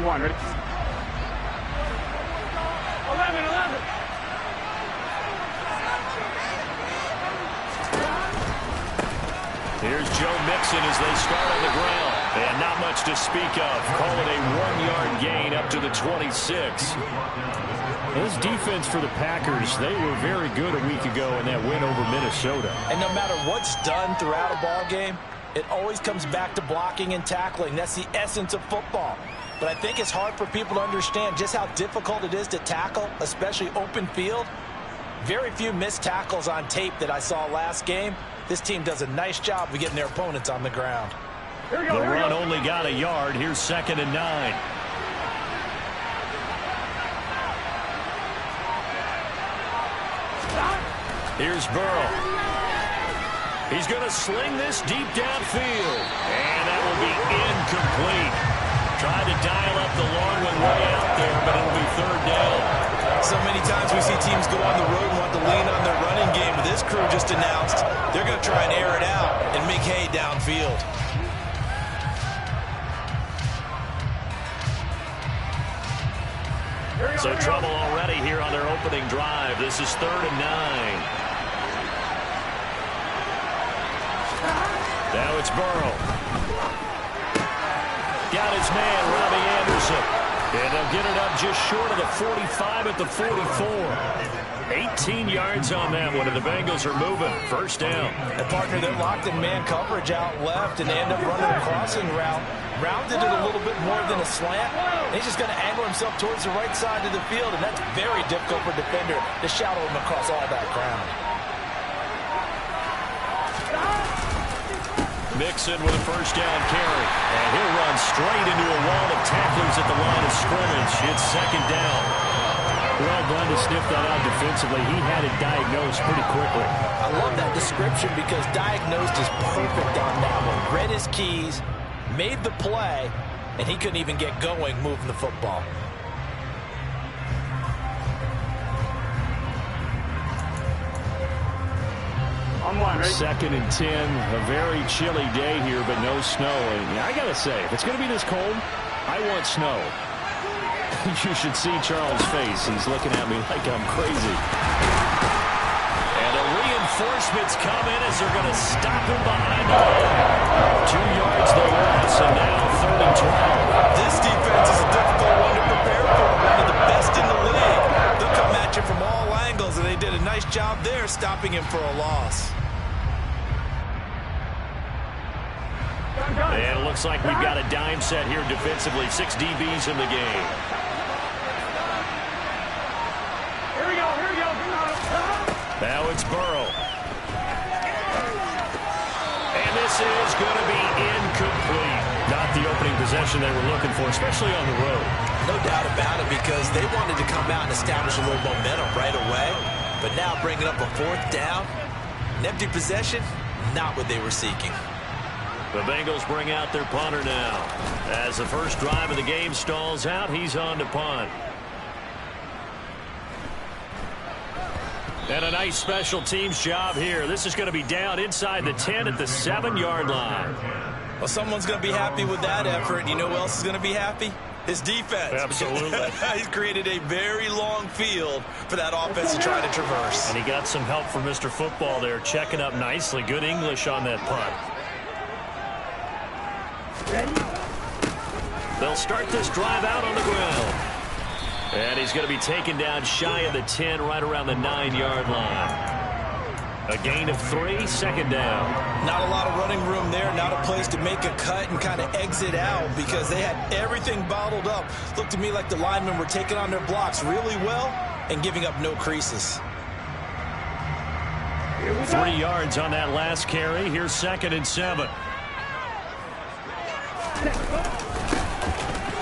1, ready? 11. Here's Joe Mixon as they start on the ground. And not much to speak of. Call it a 1-yard gain up to the 26. This defense for the Packers, they were very good a week ago in that win over Minnesota. And no matter what's done throughout a ball game, it always comes back to blocking and tackling. That's the essence of football. But I think it's hard for people to understand just how difficult it is to tackle, especially open field. Very few missed tackles on tape that I saw last game. This team does a nice job of getting their opponents on the ground. The run only got a yard. Here's 2nd and 9. Here's Burrow. He's going to sling this deep downfield. And that will be incomplete. Tried to dial up the long one way out there, but it'll be 3rd down. So many times we see teams go on the road and want to lean on their running game. But this crew just announced they're going to try and air it out and make hay downfield. So trouble already here on their opening drive. This is 3rd and 9. Now it's Burrow. Got his man, Robbie Anderson. And they'll get it up just short of the 45 at the 44. 18 yards on that one, and the Bengals are moving. 1st down. And partner, they're locked in man coverage out left, and they end up running a crossing route. Rounded it a little bit more than a slant. He's just going to angle himself towards the right side of the field, and that's very difficult for a defender to shadow him across all that ground. Mixon with a 1st down carry. And he'll run straight into a wall of tacklers at the line of scrimmage. It's 2nd down. Well, glad to sniff that out defensively. He had it diagnosed pretty quickly. I love that description because diagnosed is perfect on that one. Read his keys, made the play, and he couldn't even get going moving the football. On 1, ready? 2nd and 10. A very chilly day here, but no snow. And I got to say, if it's going to be this cold, I want snow. You should see Charles' face. He's looking at me like I'm crazy. And the reinforcements come in as they're going to stop him behind the line. 2 yards the loss, and now 3rd and 12. This defense is a difficult one to prepare for. One of the best in the league. They'll come at you from all angles, and they did a nice job there stopping him for a loss. And it looks like we've got a dime set here defensively. 6 DBs in the game. Here we go. Now it's Burrow. And this is going to be incomplete. Not the opening possession they were looking for, especially on the road. No doubt about it, because they wanted to come out and establish a little momentum right away. But now bringing up a 4th down, an empty possession, not what they were seeking. The Bengals bring out their punter now. As the first drive of the game stalls out, he's on to punt. And a nice special teams job here. This is going to be down inside the 10 at the 7-yard line. Well, someone's going to be happy with that effort. You know who else is going to be happy? His defense. Absolutely. He's created a very long field for that offense to try to traverse. And he got some help from Mr. Football there, checking up nicely. Good English on that punt. They'll start this drive out on the ground. And he's going to be taken down shy of the 10, right around the 9-yard line. A gain of 3, 2nd down. Not a lot of running room there, not a place to make a cut and kind of exit out because they had everything bottled up. Looked to me like the linemen were taking on their blocks really well and giving up no creases. 3 yards on that last carry. Here's 2nd and 7.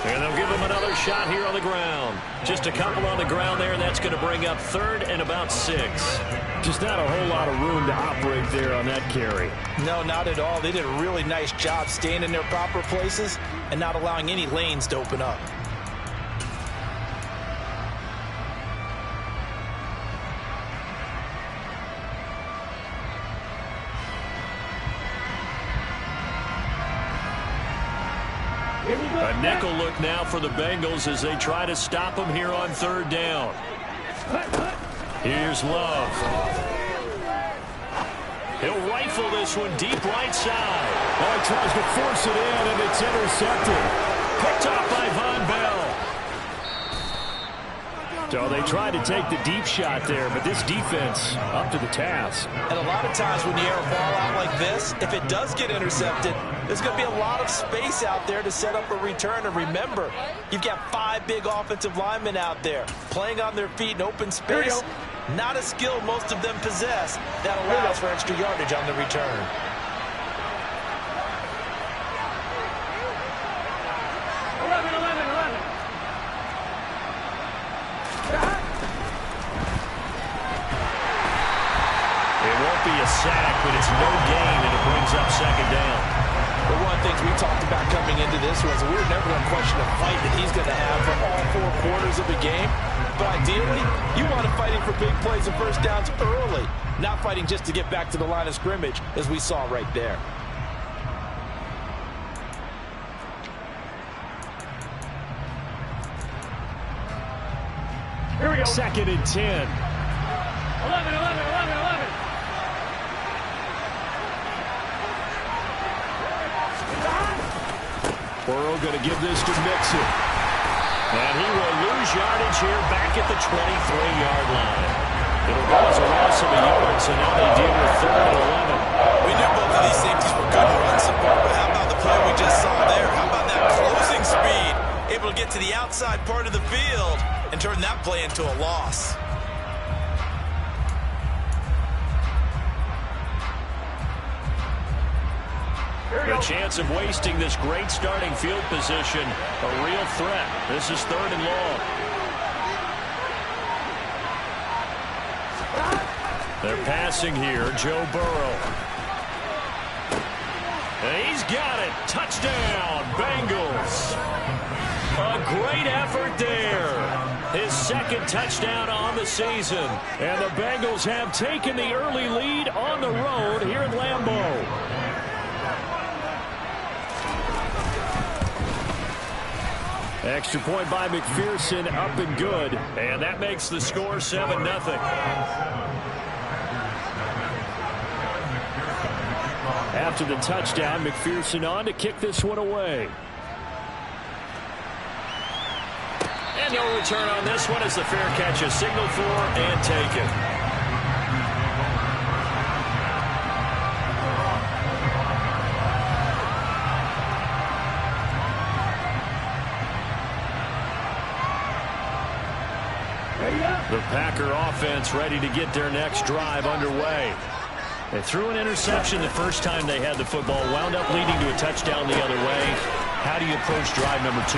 And they'll give him another shot here on the ground. Just a couple on the ground there, and that's going to bring up 3rd and about 6. Just not a whole lot of room to operate there on that carry. No, not at all. They did a really nice job staying in their proper places and not allowing any lanes to open up. A nickel look now for the Bengals as they try to stop him here on third down. Here's Love. He'll rifle this one deep right side. Oh, he tries to force it in, and it's intercepted. Picked off by Von Bell. So they tried to take the deep shot there, but this defense up to the task. And a lot of times when you air a ball out like this, if it does get intercepted, there's going to be a lot of space out there to set up a return. And remember, you've got 5 big offensive linemen out there playing on their feet in open space. Not a skill most of them possess. That allows for extra yardage on the return. Be a sack, but it's no gain, and it brings up second down. But one of the things we talked about coming into this was we were never going to question the fight that he's going to have for all 4 quarters of the game. But ideally, you want him fighting for big plays and first downs early, not fighting just to get back to the line of scrimmage, as we saw right there. Here we go. Second and 10. 11, 11. Burrow going to give this to Mixon. And he will lose yardage here back at the 23-yard line. It'll go as a loss of a yard, so now they deal with third and 11. We knew both of these safeties were good in run support, but how about the play we just saw there? How about that closing speed? Able to get to the outside part of the field and turn that play into a loss. The chance of wasting this great starting field position, a real threat. This is third and long. They're passing here, Joe Burrow. And he's got it. Touchdown, Bengals. A great effort there. His second touchdown on the season. And the Bengals have taken the early lead on the road here in Lambeau. Extra point by McPherson, up and good. And that makes the score 7-0. After the touchdown, McPherson on to kick this one away. And no return on this one as the fair catch is signaled for and taken. The Packer offense ready to get their next drive underway. They threw an interception the first time they had the football, wound up leading to a touchdown the other way. How do you approach drive number 2?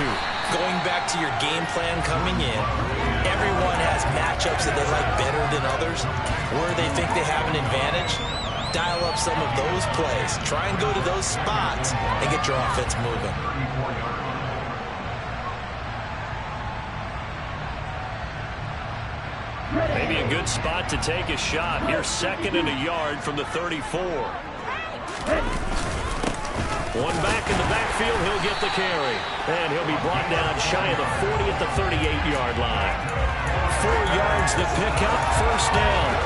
Going back to your game plan coming in, everyone has matchups that they like better than others. Where they think they have an advantage, dial up some of those plays. Try and go to those spots and get your offense moving. Maybe a good spot to take a shot. Here's second and a yard from the 34. One back in the backfield, he'll get the carry. And he'll be brought down shy of the 40 at the 38-yard line. 4 yards the pickup, first down.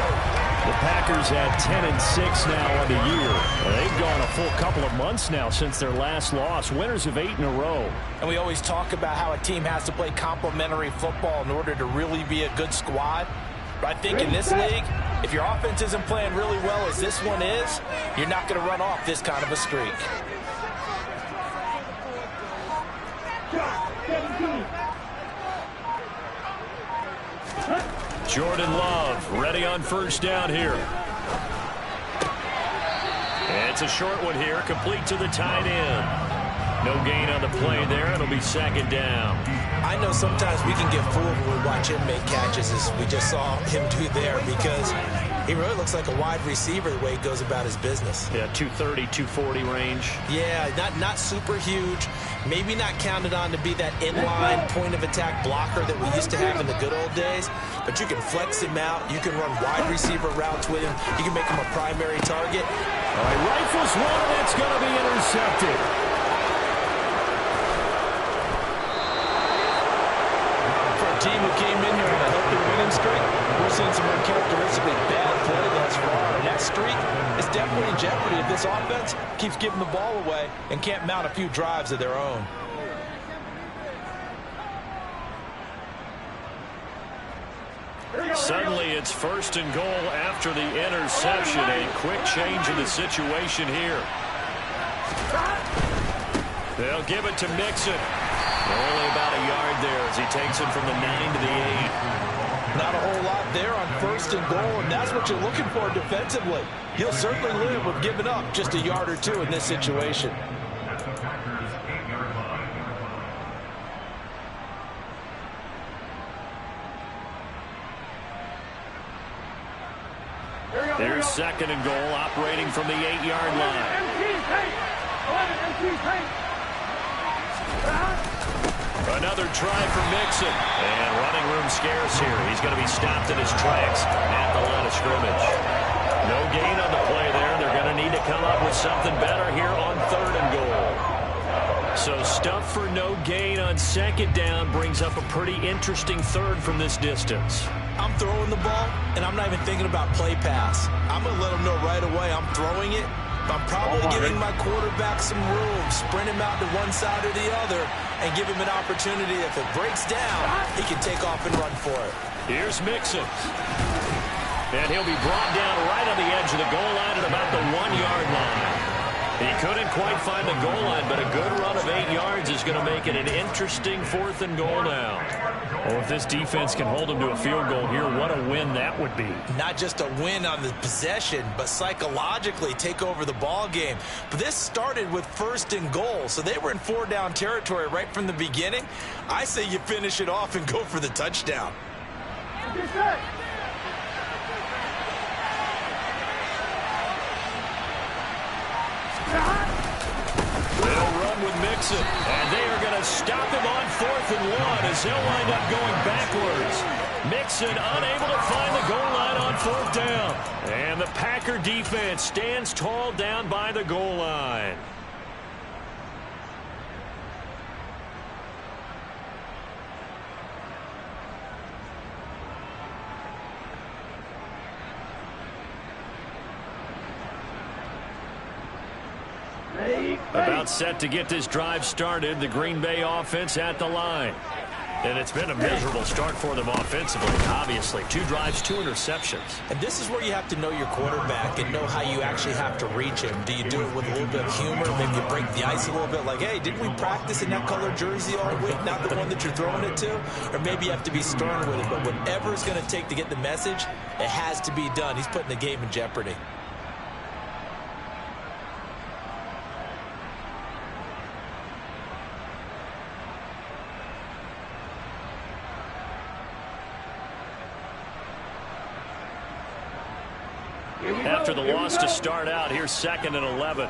The Packers had 10-6 now on the year. They've gone a full couple of months now since their last loss. Winners of 8 in a row. And we always talk about how a team has to play complementary football in order to really be a good squad. But I think in this league, if your offense isn't playing really well as this one is, you're not going to run off this kind of a streak. Jordan Love ready on first down here. And it's a short one here, complete to the tight end. No gain on the play there. It'll be second down. I know sometimes we can get fooled when we watch him make catches, as we just saw him do there, because he really looks like a wide receiver the way he goes about his business. Yeah, 230, 240 range. Yeah, not super huge. Maybe not counted on to be that inline point-of-attack blocker that we used to have in the good old days. But you can flex him out. You can run wide receiver routes with him. You can make him a primary target. All right, rifles one, and it's going to be intercepted. team who came in here on a healthy winning streak, we're seeing some uncharacteristically bad play thus far. And that streak is definitely in jeopardy if this offense keeps giving the ball away and can't mount a few drives of their own. Suddenly it's first and goal after the interception. A quick change in the situation here. They'll give it to Mixon. Only about a yard there as he takes it from the 9 to the 8. Not a whole lot there on first and goal, and that's what you're looking for defensively. He'll certainly live with giving up just a yard or two in this situation. Here's second and goal, operating from the 8-yard line. Another try for Mixon. And running room scarce here. He's going to be stopped in his tracks at the line of scrimmage. No gain on the play there. They're going to need to come up with something better here on third and goal. So stuff for no gain on second down brings up a pretty interesting third from this distance. I'm throwing the ball, and I'm not even thinking about play pass. I'm going to let them know right away I'm throwing it, but I'm probably giving my quarterback some room, sprint him out to one side or the other, and give him an opportunity. If it breaks down, he can take off and run for it. Here's Mixon. And he'll be brought down right on the edge of the goal line at about the 1-yard line. He couldn't quite find the goal line, but a good run of 8 yards is going to make it an interesting fourth and goal now. Oh, if this defense can hold him to a field goal here, what a win that would be. Not just a win on the possession, but psychologically take over the ball game. But this started with first and goal, so they were in 4-down territory right from the beginning. I say you finish it off and go for the touchdown. They'll run with Mixon, and they are going to stop him on 4th and 1 as he'll wind up going backwards. Mixon unable to find the goal line on 4th down. And the Packer defense stands tall down by the goal line. About set to get this drive started, the Green Bay offense at the line. And it's been a miserable start for them offensively, obviously. 2 drives, 2 interceptions. And this is where you have to know your quarterback and know how you actually have to reach him. Do you do it with a little bit of humor? Maybe you break the ice a little bit like, hey, didn't we practice in that color jersey all week? Not the one that you're throwing it to? Or maybe you have to be stern with it. But whatever it's going to take to get the message, it has to be done. He's putting the game in jeopardy. After the loss to start out, here's 2nd and 11.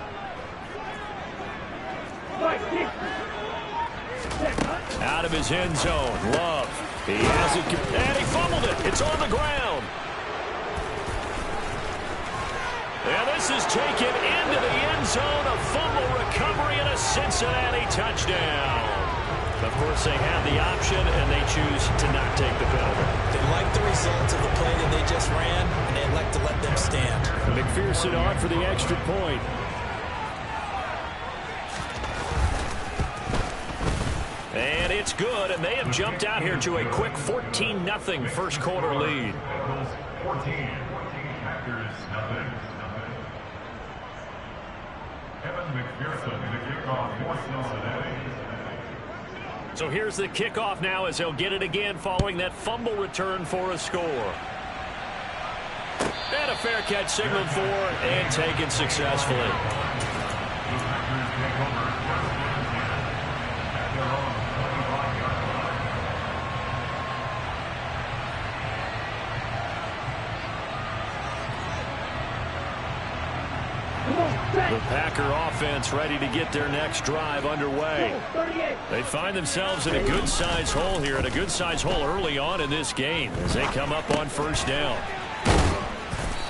Out of his end zone, Love. He has it, and he fumbled it. It's on the ground. And this is taken into the end zone. A fumble recovery and a Cincinnati touchdown. Of course, they have the option, and they choose to not take the penalty. They like the results of the play that they just ran, and they elect to let them stand. McPherson on for the extra point. And it's good, and they have jumped out here to a quick 14-0 first quarter lead. 14, Packers nothing. Kevin McPherson, the kickoff for Cincinnati. So here's the kickoff now as they'll get it again following that fumble return for a score. And a fair catch signaled for and taken successfully. The Packer offense ready to get their next drive underway. They find themselves in a good-sized hole here, and a good-sized hole early on in this game as they come up on first down.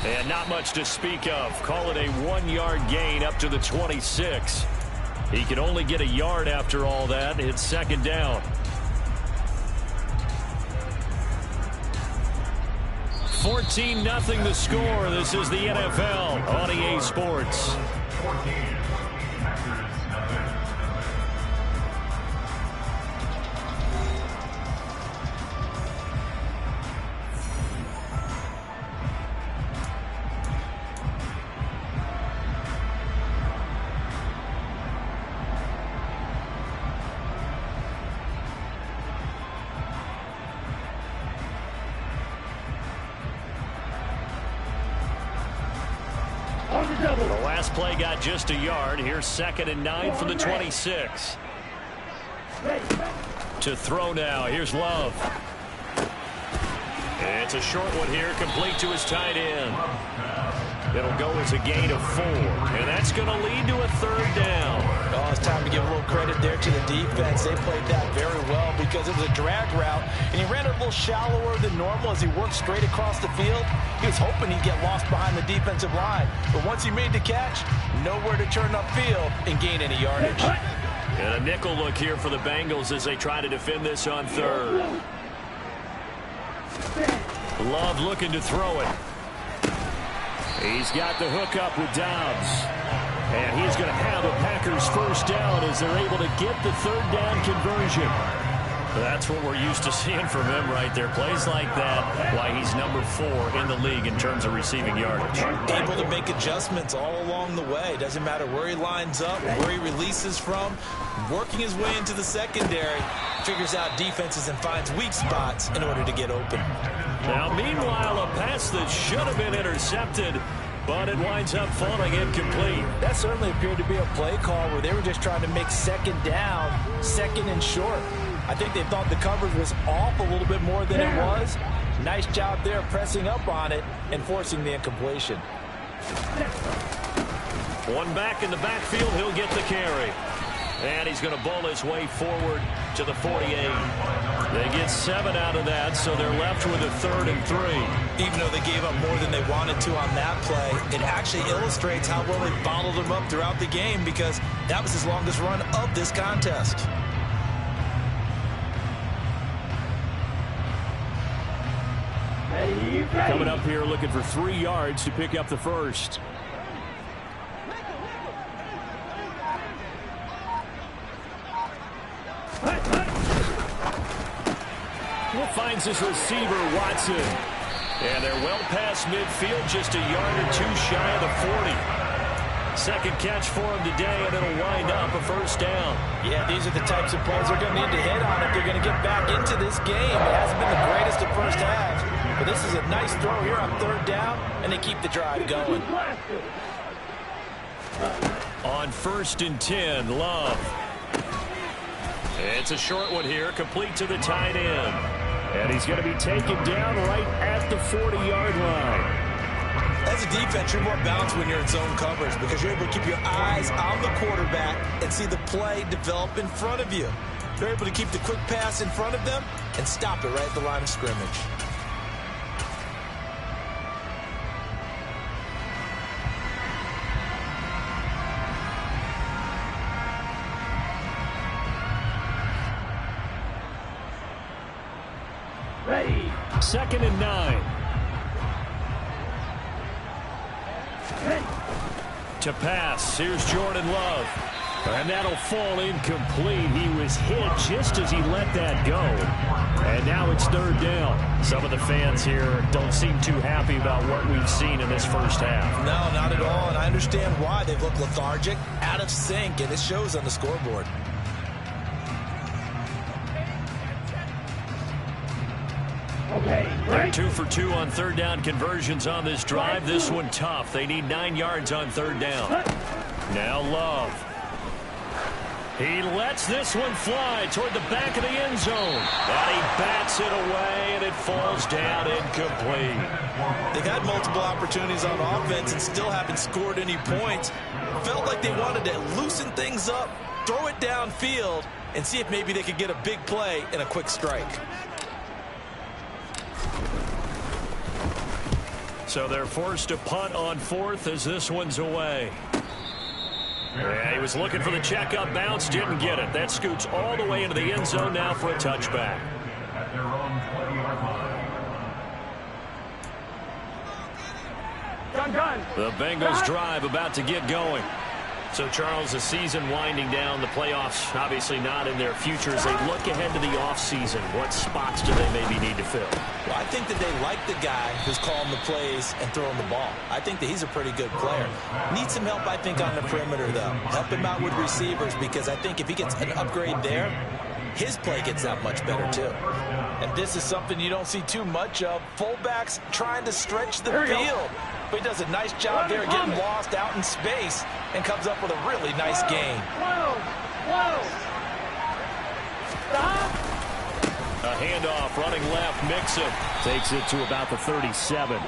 And not much to speak of. Call it a 1-yard gain up to the 26. He can only get a yard after all that. It's 2nd down. 14-0 the score. This is the NFL on EA Sports. 14, Packers, nothing. The last play got just a yard. Here's 2nd and 9 from the 26. To throw now. Here's Love. It's a short one here, complete to his tight end. It'll go as a gain of 4, and that's going to lead to a 3rd down. Oh, it's time to give a little credit there to the defense. They played that very well because it was a drag route, and he ran it a little shallower than normal as he worked straight across the field. He was hoping he'd get lost behind the defensive line, but once he made the catch, nowhere to turn upfield and gain any yardage. And a nickel look here for the Bengals as they try to defend this on 3rd. Love looking to throw it. He's got the hook up with Dobbs. And he's going to have a Packers 1st down as they're able to get the 3rd down conversion. That's what we're used to seeing from him right there. Plays like that, why he's number 4 in the league in terms of receiving yardage. Able to make adjustments all along the way. Doesn't matter where he lines up, where he releases from. Working his way into the secondary, figures out defenses and finds weak spots in order to get open. Now, meanwhile, a pass that should have been intercepted, but it winds up falling incomplete. That certainly appeared to be a play call where they were just trying to make 2nd down, 2nd and short. I think they thought the coverage was off a little bit more than it was. Nice job there pressing up on it and forcing the incompletion. One back in the backfield, he'll get the carry. And he's going to bowl his way forward to the 48. They get 7 out of that, so they're left with a 3rd and 3. Even though they gave up more than they wanted to on that play, it actually illustrates how well they bottled them up throughout the game because that was his longest run of this contest. Coming up here looking for 3 yards to pick up the 1st. Finds his receiver, Watson. And they're well past midfield, just a yard or 2 shy of the 40. 2nd catch for him today, and it'll wind up a 1st down. Yeah, these are the types of plays they're going to need to hit on if they're going to get back into this game. It hasn't been the greatest of first halves, but this is a nice throw here on 3rd down, and they keep the drive going. On 1st and 10, Love. It's a short one here, complete to the tight end. And he's going to be taken down right at the 40-yard line. As a defense, you're more balanced when you're in zone coverage because you're able to keep your eyes on the quarterback and see the play develop in front of you. They're able to keep the quick pass in front of them and stop it right at the line of scrimmage. Ready. 2nd and 9. To pass. Here's Jordan Love. And that'll fall incomplete. He was hit just as he let that go. And now it's 3rd down. Some of the fans here don't seem too happy about what we've seen in this 1st half. No, not at all. And I understand why. They've looked lethargic, out of sync, and it shows on the scoreboard. They're 2 for 2 on 3rd down conversions on this drive. This one tough. They need 9 yards on 3rd down. Now Love. He lets this one fly toward the back of the end zone. And he bats it away, and it falls down incomplete. They've had multiple opportunities on offense and still haven't scored any points. Felt like they wanted to loosen things up, throw it downfield, and see if maybe they could get a big play and a quick strike. So they're forced to punt on 4th as this one's away. Yeah, he was looking for the checkup bounce, didn't get it. That scoots all the way into the end zone now for a touchback. At their own 20-yard line. Gun. The Bengals drive about to get going. So, Charles, the season winding down, the playoffs obviously not in their future. As they look ahead to the offseason, what spots do they maybe need to fill? Well, I think that they like the guy who's calling the plays and throwing the ball. I think that he's a pretty good player. Needs some help, I think, on the perimeter, though. Help him out with receivers, because I think if he gets an upgrade there, his play gets that much better, too. And this is something you don't see too much of. Fullbacks trying to stretch the field. But he does a nice job there getting lost out in space and comes up with a really nice gain. Stop. A handoff, running left, Mixon takes it to about the 37.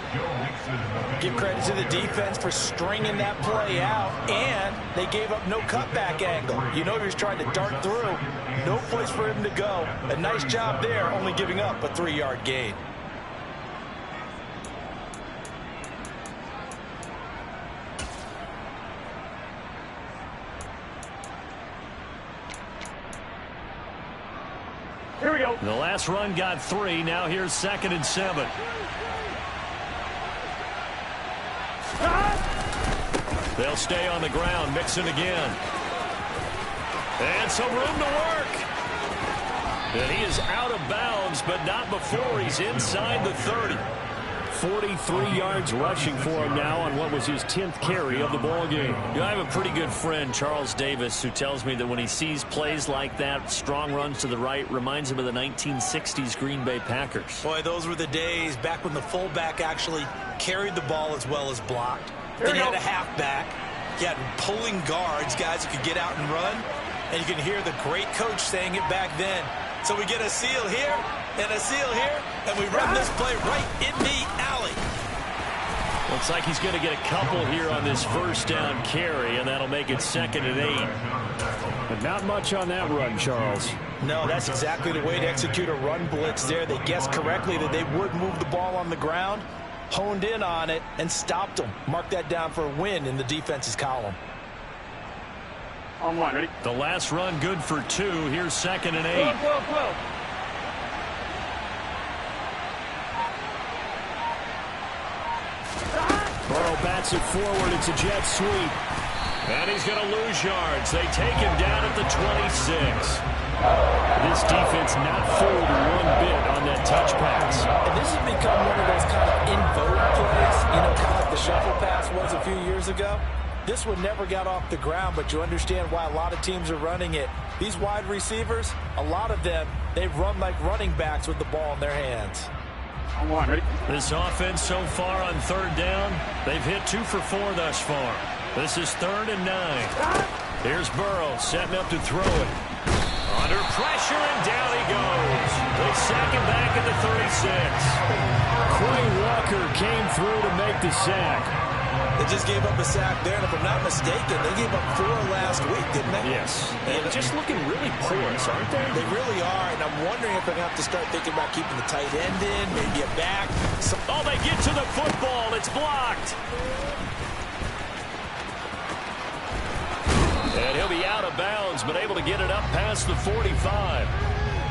Give credit to the defense for stringing that play out, and they gave up no cutback angle. You know he was trying to dart through. No place for him to go. A nice job there, only giving up a 3-yard gain. Here we go. The last run got 3. Now here's 2nd and 7. They'll stay on the ground. Mixon again. And some room to work. And he is out of bounds, but not before he's inside the 30. 43 yards rushing for him now on what was his 10th carry of the ball game. I have a pretty good friend, Charles Davis, who tells me that when he sees plays like that, strong runs to the right, reminds him of the 1960s Green Bay Packers. Boy, those were the days back when the fullback actually carried the ball as well as blocked. Then you had a halfback. You had pulling guards, guys who could get out and run. And you can hear the great coach saying it back then. So we get a seal here and a seal here, and we run this play right in the alley. Looks like he's going to get a couple here on this first down carry, and that'll make it 2nd and 8. But not much on that run, Charles. No, that's exactly the way to execute a run blitz there. They guessed correctly that they would move the ball on the ground, honed in on it, and stopped them. Mark that down for a win in the defense's column. On one, ready? The last run good for 2. Here's 2nd and 8. Well. Burrow bats it forward. It's a jet sweep. And he's going to lose yards. They take him down at the 26. This defense not fooled one bit on that touch pass. And this has become one of those kind of in vogue plays, you know, kind of like the shuffle pass was a few years ago. This one never got off the ground, but you understand why a lot of teams are running it. These wide receivers, a lot of them, they run like running backs with the ball in their hands. On one, ready? This offense so far on 3rd down, they've hit 2 for 4 thus far. This is 3rd and 9. Here's Burrow setting up to throw it. Under pressure, and down he goes. They sack him back at the 36. Quay Walker came through to make the sack. They just gave up a sack there, and if I'm not mistaken, they gave up 4 last week, didn't they? Yes. And just looking really porous, aren't they? They really are, and I'm wondering if they're going to have to start thinking about keeping the tight end in, maybe a back. Oh, they get to the football. It's blocked. And he'll be out of bounds, but able to get it up past the 45.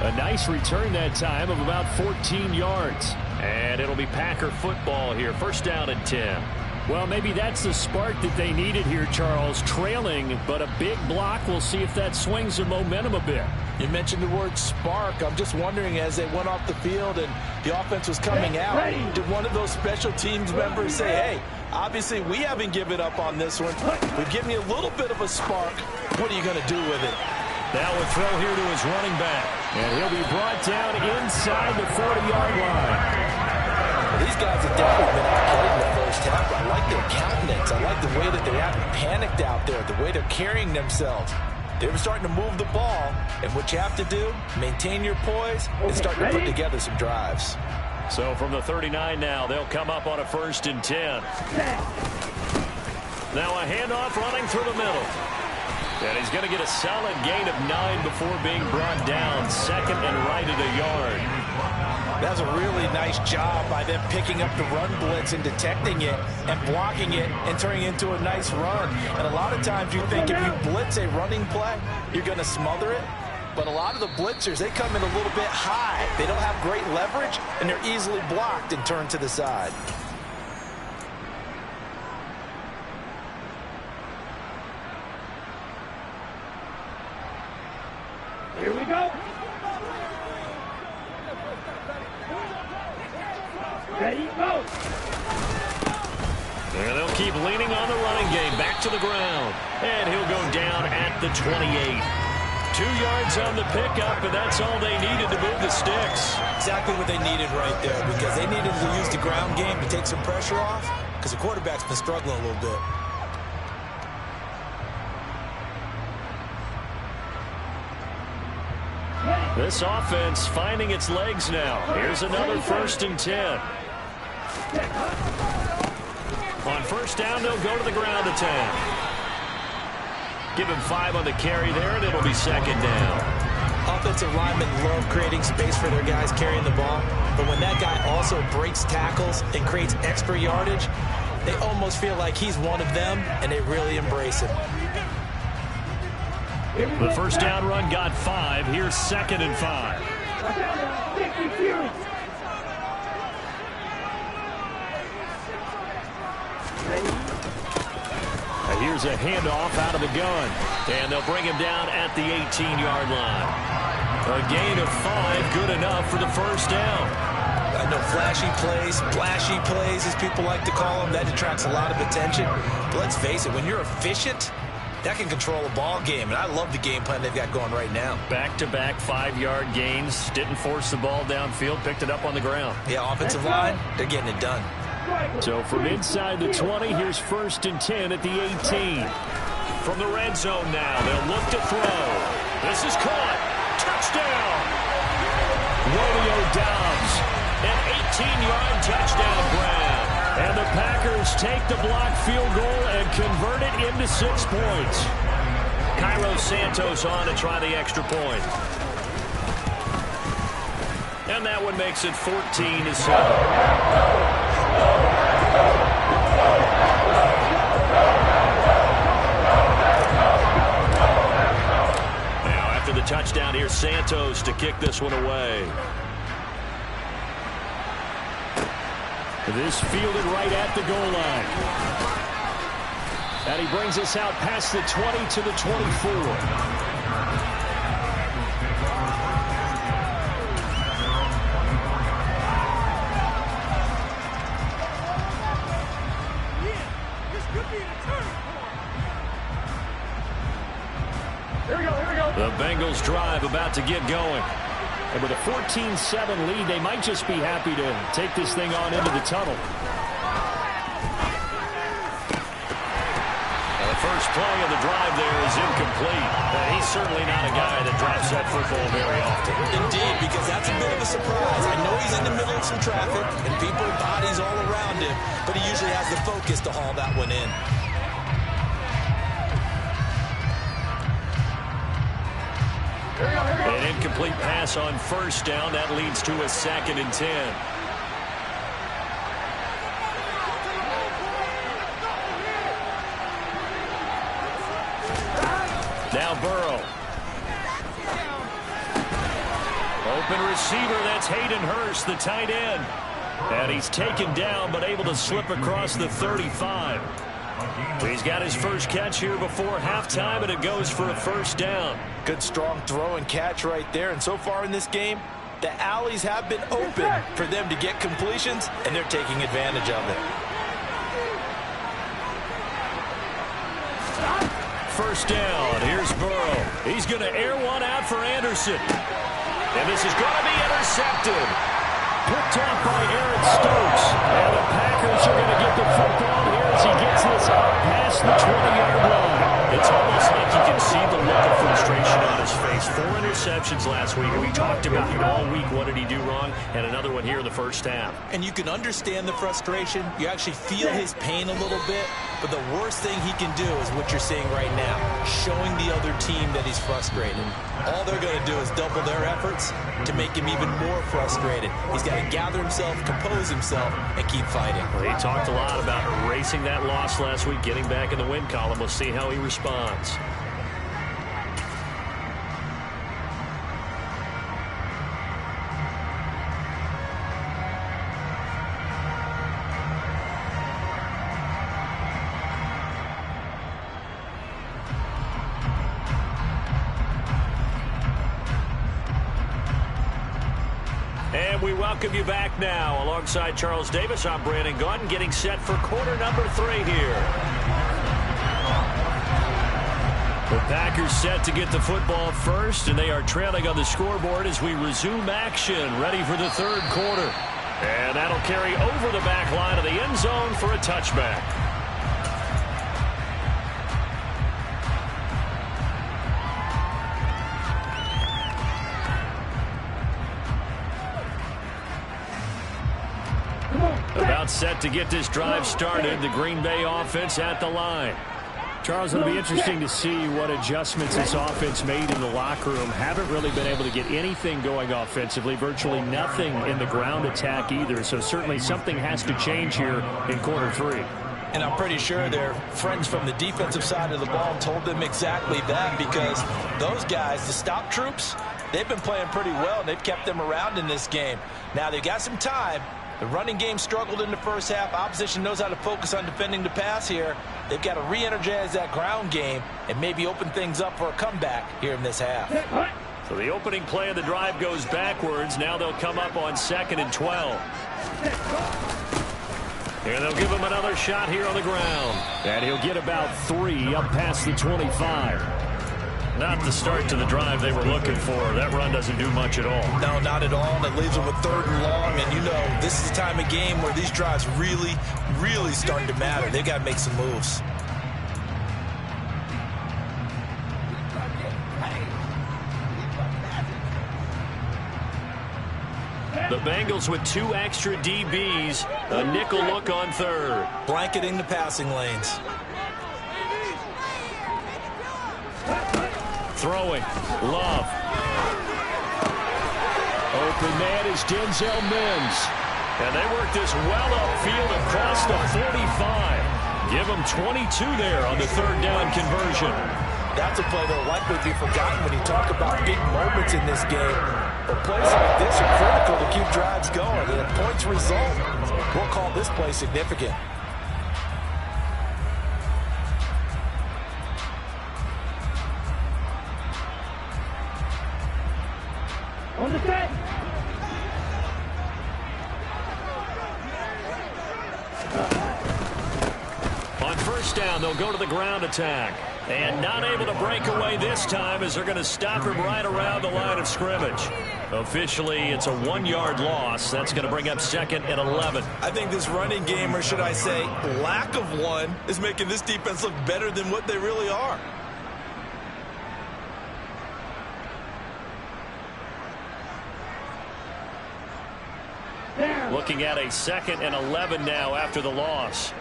A nice return that time of about 14 yards. And it'll be Packer football here. 1st down and 10. Well, maybe that's the spark that they needed here, Charles. Trailing, but a big block. We'll see if that swings the momentum a bit. You mentioned the word spark. I'm just wondering, as they went off the field and the offense was coming out, did one of those special teams members say, hey, obviously we haven't given up on this one. We've given you a little bit of a spark. What are you going to do with it? Now a throw here to his running back. And he'll be brought down inside the 40-yard line. These guys have definitely been outplayed in the first half. I like their countenance. I like the way that they haven't panicked out there, the way they're carrying themselves. They were starting to move the ball, and what you have to do, maintain your poise and start to put together some drives. So from the 39 now, they'll come up on a 1st and 10. Now a handoff running through the middle. And he's going to get a solid gain of 9 before being brought down. 2nd and right at a yard. That's a really nice job by them picking up the run blitz and detecting it and blocking it and turning it into a nice run. And a lot of times you think if you blitz a running play, you're going to smother it. But a lot of the blitzers, they come in a little bit high. They don't have great leverage, and they're easily blocked and turned to the side. go. And they'll keep leaning on the running game. Back to the ground. And he'll go down at the 28. 2 yards on the pickup, and that's all they needed to move the sticks. Exactly what they needed right there, because they needed to use the ground game to take some pressure off, because the quarterback's been struggling a little bit. This offense finding its legs now. Here's another 1st and 10. On 1st down, they'll go to the ground attack. Give him 5 on the carry there, and it'll be 2nd down. Offensive linemen love creating space for their guys carrying the ball, but when that guy also breaks tackles and creates extra yardage, they almost feel like he's one of them, and they really embrace him. The 1st down run got 5. Here's 2nd and 5. Here's a handoff out of the gun. And they'll bring him down at the 18-yard line. A gain of 5, good enough for the 1st down. I know flashy plays, splashy plays, as people like to call them, that attracts a lot of attention. But let's face it, when you're efficient, that can control a ball game. And I love the game plan they've got going right now. Back-to-back 5-yard gains. Didn't force the ball downfield. Picked it up on the ground. Yeah, offensive line, they're getting it done. So from inside the 20, here's 1st and 10 at the 18. From the red zone now, they'll look to throw. This is caught. Touchdown. Romeo Doubs. An 18-yard touchdown grab. And the Packers take the blocked field goal and convert it into 6 points. Cairo Santos on to try the extra point. And that one makes it 14-7. Now after the touchdown, here's Santos to kick this one away. This fielded right at the goal line. And he brings us out past the 20 to the 24. The Bengals drive about to get going. And with a 14-7 lead, they might just be happy to take this thing on into the tunnel. And the first play of the drive there is incomplete. And he's certainly not a guy that drops that football very often. Indeed, because that's a bit of a surprise. I know he's in the middle of some traffic and people, bodies all around him, but he usually has the focus to haul that one in. An incomplete pass on 1st down. That leads to a 2nd and 10. Now Burrow. Open receiver. That's Hayden Hurst, the tight end. And he's taken down but able to slip across the 35. He's got his first catch here before halftime, and it goes for a 1st down. Good strong throw and catch right there. And so far in this game, the alleys have been open for them to get completions, and they're taking advantage of it. 1st down. Here's Burrow. He's going to air one out for Anderson. And this is going to be intercepted. Picked off by Aaron Stokes. And the Packers are going to get the football here as he gets this out past the 20-yard line. It's almost like you can see the look of frustration on his face. 4 interceptions last week, and we talked about it all week. What did he do wrong? And another one here in the 1st half. And you can understand the frustration. You actually feel his pain a little bit. But the worst thing he can do is what you're seeing right now, showing the other team that he's frustrated. All they're going to do is double their efforts to make him even more frustrated. He's got to gather himself, compose himself, and keep fighting. Well, he talked a lot about erasing that loss last week, getting back in the win column. We'll see how he responds. we welcome you back now. Alongside Charles Davis, I'm Brandon Gaudin, getting set for quarter number 3 here. The Packers set to get the football first, and they are trailing on the scoreboard as we resume action, ready for the third quarter. And that'll carry over the back line of the end zone for a touchback. About set to get this drive started. The Green Bay offense at the line. Charles, it'll be interesting to see what adjustments this offense made in the locker room. Haven't really been able to get anything going offensively. Virtually nothing in the ground attack either. So certainly something has to change here in quarter 3. And I'm pretty sure their friends from the defensive side of the ball told them exactly that, because those guys, the stop troops, they've been playing pretty well, and they've kept them around in this game. Now, they've got some time. The running game struggled in the first half. Opposition knows how to focus on defending the pass here. They've got to re-energize that ground game and maybe open things up for a comeback here in this half. So the opening play of the drive goes backwards. Now they'll come up on 2nd and 12. And they'll give him another shot here on the ground. And he'll get about 3 up past the 25. Not the start to the drive they were looking for. That run doesn't do much at all. No, not at all. And it leaves them with 3rd and long. And you know, this is the time of game where these drives really, really starting to matter. They've got to make some moves. The Bengals with 2 extra DBs. A nickel look on 3rd. Blanketing the passing lanes. Throwing. Love. Open man is Denzel Mims. And they work this well upfield across the 45. Give them 22 there on the 3rd down conversion. That's a play that will likely be forgotten when you talk about big moments in this game. But plays like this are critical to keep drives going. And if points result, we'll call this play significant. On the set. On 1st down, they'll go to the ground attack. And not able to break away this time as they're going to stop him right around the line of scrimmage. Officially, it's a 1-yard loss. That's going to bring up 2nd and 11. I think this running game, or should I say lack of one, is making this defense look better than what they really are. Looking at a 2nd and 11 now after the loss.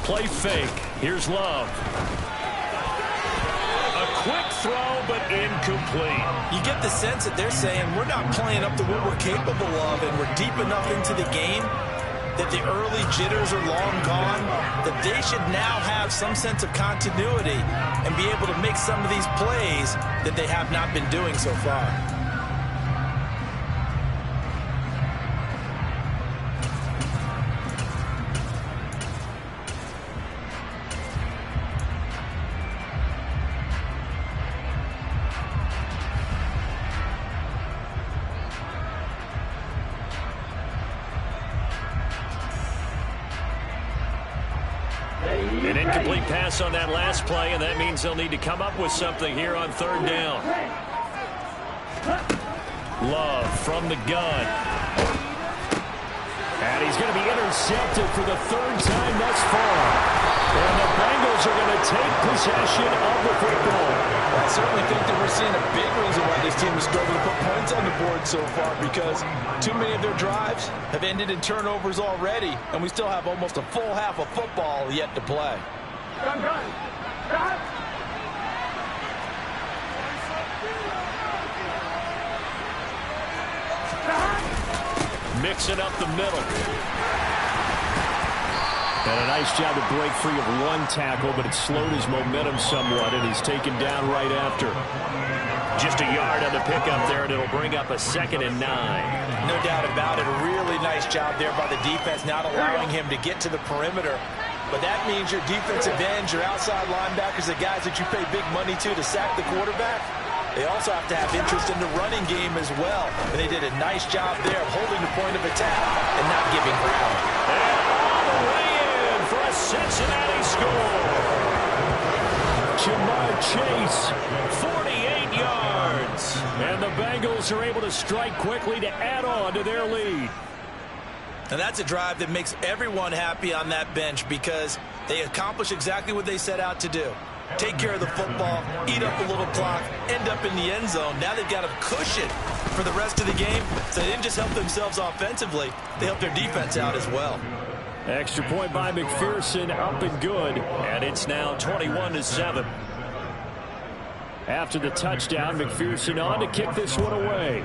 Play fake. Here's Love. A quick throw, but incomplete. You get the sense that they're saying we're not playing up to what we're capable of, and we're deep enough into the game that the early jitters are long gone, that they should now have some sense of continuity and be able to make some of these plays that they have not been doing so far. An incomplete pass on that last play, and that means they'll need to come up with something here on 3rd down. Love from the gun. And he's going to be intercepted for the 3rd time thus far. And the Bengals are going to take possession of the football. I certainly think that we're seeing a big reason why this team is struggling to put points on the board so far, because too many of their drives have ended in turnovers already, and we still have almost a full half of football yet to play. Mixing up the middle. And a nice job to break free of 1 tackle, but it slowed his momentum somewhat, and he's taken down right after. Just a yard on the pickup there, and it'll bring up a 2nd and 9. No doubt about it. A really nice job there by the defense, not allowing him to get to the perimeter But that means your defensive ends, your outside linebackers, the guys that you pay big money to sack the quarterback, they also have to have interest in the running game as well. And they did a nice job there of holding the point of attack and not giving ground. And all the way in for a Cincinnati score. Jamar Chase, 48 yards. And the Bengals are able to strike quickly to add on to their lead. And that's a drive that makes everyone happy on that bench because they accomplish exactly what they set out to do. Take care of the football, eat up a little clock, end up in the end zone. Now they've got a cushion for the rest of the game. So they didn't just help themselves offensively, they helped their defense out as well. Extra point by McPherson, up and good. And it's now 21-7. After the touchdown, McPherson on to kick this one away.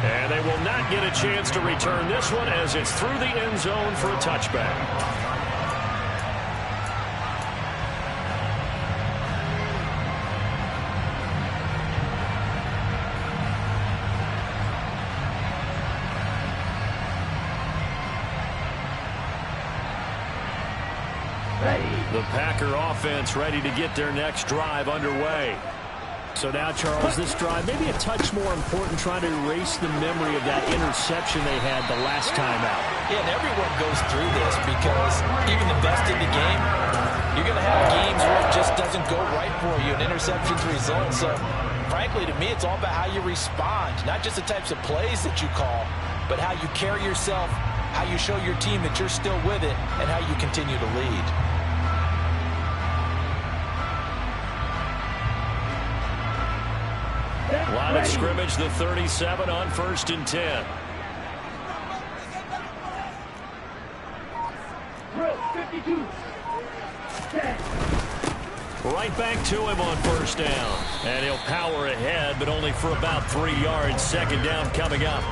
And they will not get a chance to return this one as it's through the end zone for a touchback. The Packer offense ready to get their next drive underway. So now, Charles, this drive maybe a touch more important, trying to erase the memory of that interception they had the last time out. Yeah, and everyone goes through this because even the best in the game, you're going to have games where it just doesn't go right for you, and interceptions result. So, frankly, to me, it's all about how you respond, not just the types of plays that you call, but how you carry yourself, how you show your team that you're still with it, and how you continue to lead. Line of scrimmage, the 37 on 1st and 10. Right back to him on 1st down. And he'll power ahead, but only for about 3 yards. 2nd down coming up.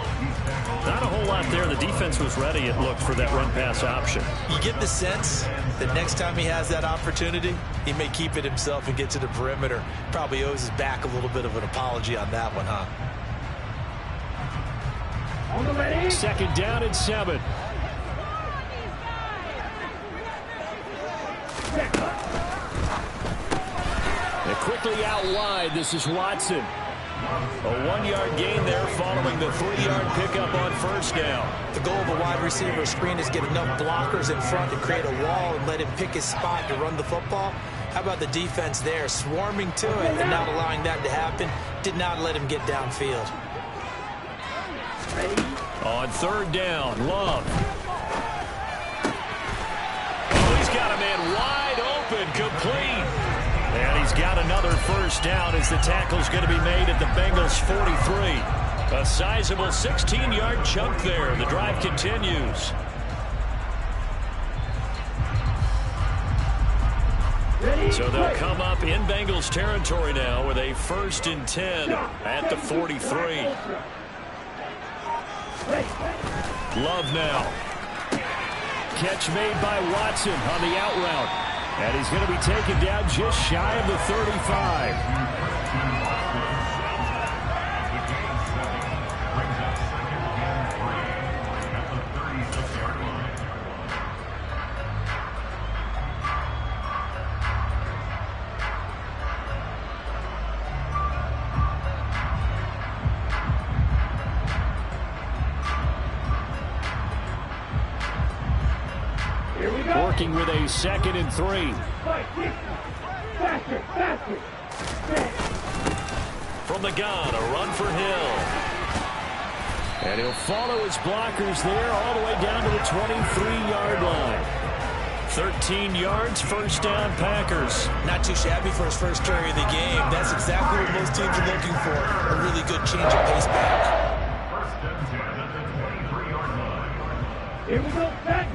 Not a whole lot there. The defense was ready, it looked, for that run-pass option. You get the sense that next time he has that opportunity, he may keep it himself and get to the perimeter. Probably owes his back a little bit of an apology on that one, huh? 2nd down and 7. And quickly out wide, this is Watson. A 1-yard gain there following the 3-yard pickup on 1st down. The goal of a wide receiver screen is get enough blockers in front to create a wall and let him pick his spot to run the football. How about the defense there, swarming to it and not allowing that to happen? Did not let him get downfield. On 3rd down, Love. Oh, he's got a man wide open, complete. And he's got another 1st down as the tackle's going to be made at the Bengals 43. A sizable 16-yard chunk there. The drive continues. So they'll come up in Bengals territory now with a 1st and 10 at the 43. Love now. Catch made by Watson on the out route. And he's going to be taken down just shy of the 35. Working with a 2nd and 3. From the gun, a run for Hill. And he'll follow his blockers there all the way down to the 23-yard line. 13 yards, 1st down, Packers. Not too shabby for his first carry of the game. That's exactly what most teams are looking for. A really good change of pace back. Here we go, back.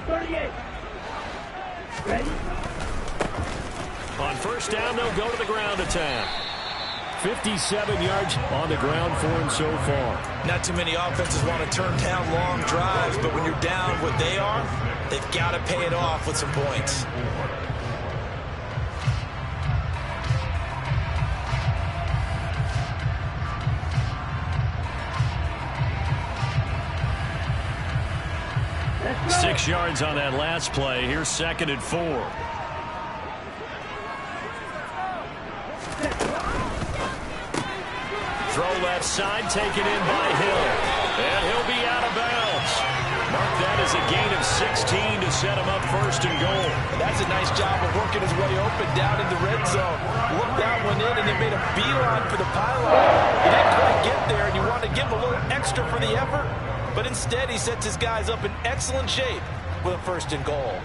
38. Ready? On 1st down, they'll go to the ground attack. 57 yards on the ground for him so far. Not too many offenses want to turn down long drives, but when you're down what they are, they've got to pay it off with some points. 6 yards on that last play. Here's 2nd and 4. Throw left side, taken in by Hill. And he'll be out of bounds. Mark that as a gain of 16 to set him up 1st and goal. That's a nice job of working his way open down in the red zone. Looked that one in and then made a beeline for the pylon. He didn't quite get there, and you want to give him a little extra for the effort. But instead, he sets his guys up in excellent shape with a 1st and goal.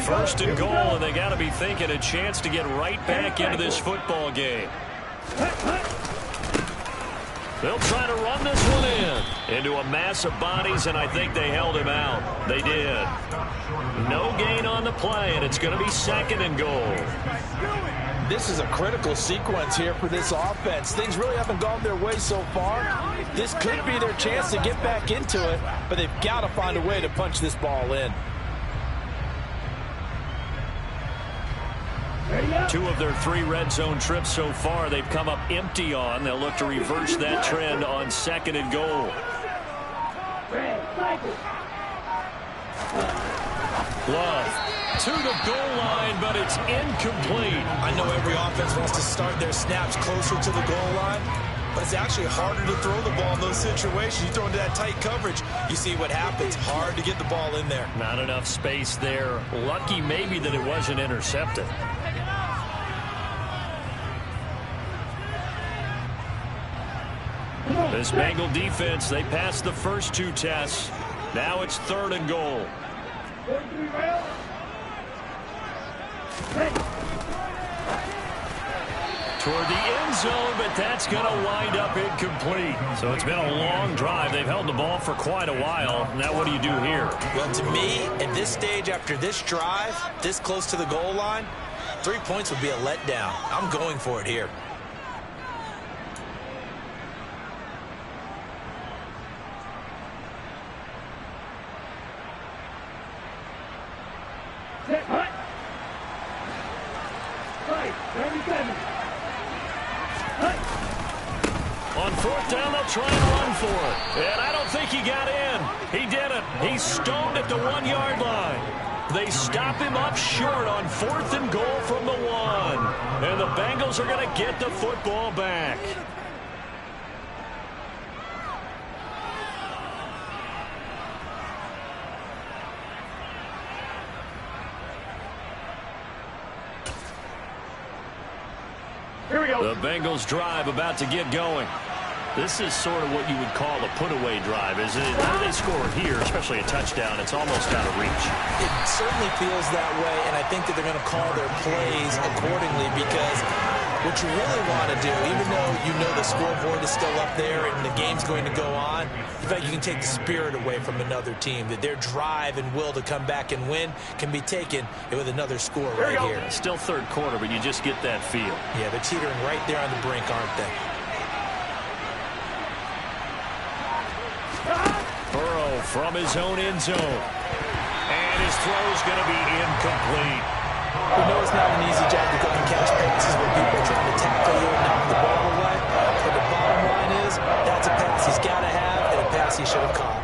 1st and goal, and they got to be thinking a chance to get right back into this football game. They'll try to run this one into a mass of bodies, and I think they held him out. They did. No gain on the play, and it's going to be 2nd and goal. This is a critical sequence here for this offense. Things really haven't gone their way so far. This could be their chance to get back into it, but they've got to find a way to punch this ball in. 2 of their 3 red zone trips so far they've come up empty on. They'll look to reverse that trend on 2nd and goal. Love to the goal line, but it's incomplete. I know every offense wants to start their snaps closer to the goal line, but it's actually harder to throw the ball in those situations. You throw into that tight coverage, you see what happens. Hard to get the ball in there. Not enough space there. Lucky maybe that it wasn't intercepted. This Bengal defense, they passed the first 2 tests. Now it's 3rd and goal. Toward the end zone, but that's going to wind up incomplete. So it's been a long drive. They've held the ball for quite a while. Now what do you do here? Well, to me, at this stage, after this drive, this close to the goal line, 3 points would be a letdown. I'm going for it here. On 4th down, they'll try and run for it. And I don't think he got in. He didn't. He's stoned at the 1-yard line. They stop him up short on 4th and goal from the 1. And the Bengals are going to get the football back. Here we go. The Bengals drive about to get going. This is sort of what you would call a put-away drive, isn't it? How do they score here, especially a touchdown? It's almost out of reach. It certainly feels that way, and I think that they're going to call their plays accordingly, because what you really want to do, even though you know the scoreboard is still up there and the game's going to go on, in fact, you can take the spirit away from another team, that their drive and will to come back and win can be taken with another score right here. Still 3rd quarter, but you just get that feel. Yeah, they're teetering right there on the brink, aren't they? Burrow from his own end zone. And his throw's going to be incomplete. We know it's not an easy job to go and catch passes when people are trying to tackle you and knock the ball away. But the bottom line is, that's a pass he's got to have and a pass he should have caught.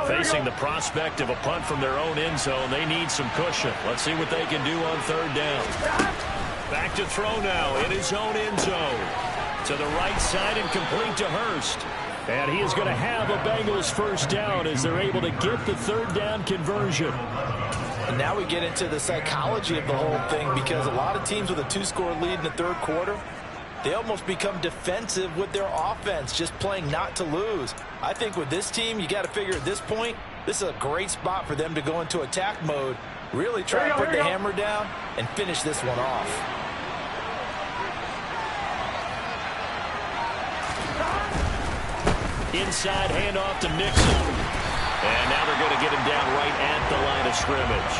Facing the prospect of a punt from their own end zone, they need some cushion. Let's see what they can do on 3rd down. Back to throw now in his own end zone. To the right side and complete to Hurst. And he is going to have a Bengals 1st down as they're able to get the 3rd down conversion. And now we get into the psychology of the whole thing, because a lot of teams with a 2-score lead in the 3rd quarter, they almost become defensive with their offense, just playing not to lose. I think with this team, you got to figure at this point, this is a great spot for them to go into attack mode, really try to put the hammer down and finish this one off. Inside handoff to Nixon. And now they're going to get him down right at the line of scrimmage.